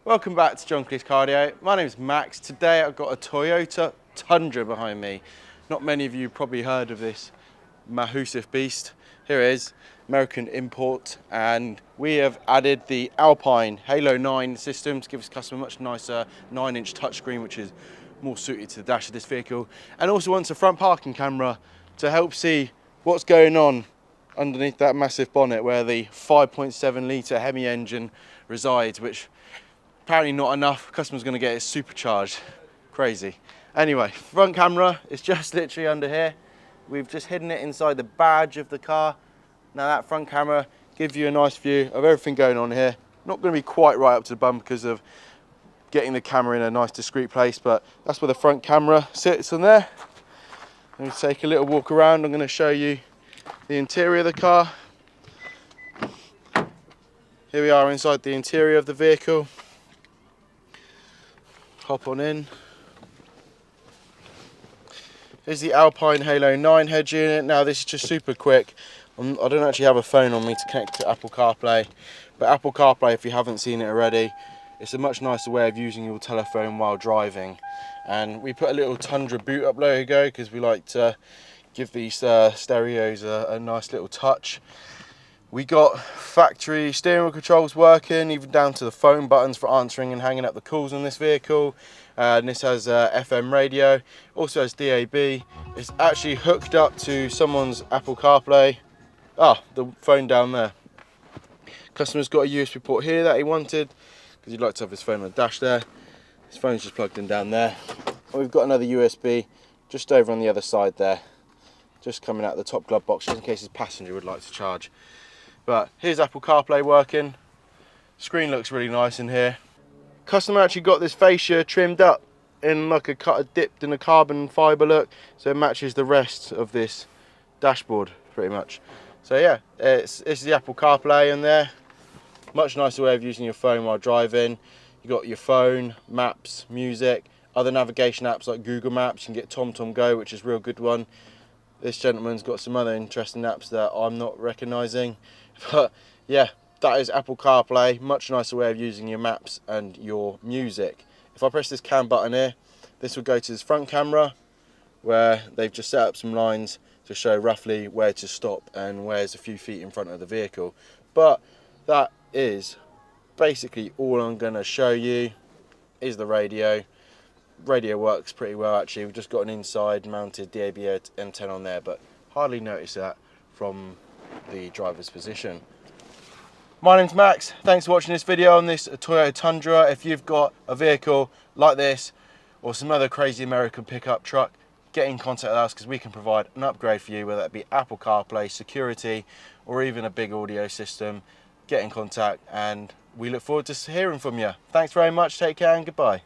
Welcome back to John Cleese Cardio. My name is Max. Today I've got a Toyota Tundra behind me. Not many of you probably heard of this massive beast. Here it is, American import, and we have added the Alpine Halo 9 system to give us customer a much nicer 9-inch touchscreen, which is more suited to the dash of this vehicle, and also wants a front parking camera to help see what's going on underneath that massive bonnet where the 5.7 litre Hemi engine resides, which apparently not enough. Customer's going to get it supercharged. Crazy. Anyway, front camera is just literally under here. We've just hidden it inside the badge of the car. Now that front camera gives you a nice view of everything going on here. Not going to be quite right up to the bum because of getting the camera in a nice discreet place, but that's where the front camera sits on there. Let me take a little walk around. I'm going to show you the interior of the car. Here we are inside the interior of the vehicle. Hop on in. Here's the Alpine Halo 9 head unit. Now this is just super quick. I don't actually have a phone on me to connect to Apple CarPlay, but Apple CarPlay, if you haven't seen it already, it's a much nicer way of using your telephone while driving. And we put a little Tundra boot up logo because we like to give these stereos a nice little touch. We got factory steering wheel controls working, even down to the phone buttons for answering and hanging up the calls on this vehicle. And this has FM radio, also has DAB. It's actually hooked up to someone's Apple CarPlay. Ah, the phone down there. Customer's got a USB port here that he wanted, because he'd like to have his phone on the dash there. His phone's just plugged in down there. And we've got another USB just over on the other side there, just coming out of the top glove box, just in case his passenger would like to charge. But here's Apple CarPlay working. Screen looks really nice in here. Customer actually got this fascia trimmed up in like dipped in a carbon fibre look, so it matches the rest of this dashboard pretty much. So yeah, it's the Apple CarPlay in there. Much nicer way of using your phone while driving. You got your phone, maps, music, other navigation apps like Google Maps. You can get TomTom Go, which is a real good one. This gentleman's got some other interesting apps that I'm not recognising. But yeah, that is Apple CarPlay, much nicer way of using your maps and your music. If I press this cam button here, this will go to this front camera where they've just set up some lines to show roughly where to stop and where's a few feet in front of the vehicle. But that is basically all I'm going to show you. Is the radio. Radio works pretty well actually. We've just got an inside mounted DAB antenna on there, but hardly notice that from the driver's position. My name's Max. Thanks for watching this video on this Toyota Tundra. If you've got a vehicle like this or some other crazy American pickup truck, get in contact with us because we can provide an upgrade for you, whether that be Apple CarPlay, security, or even a big audio system. Get in contact and we look forward to hearing from you. Thanks very much. Take care and goodbye.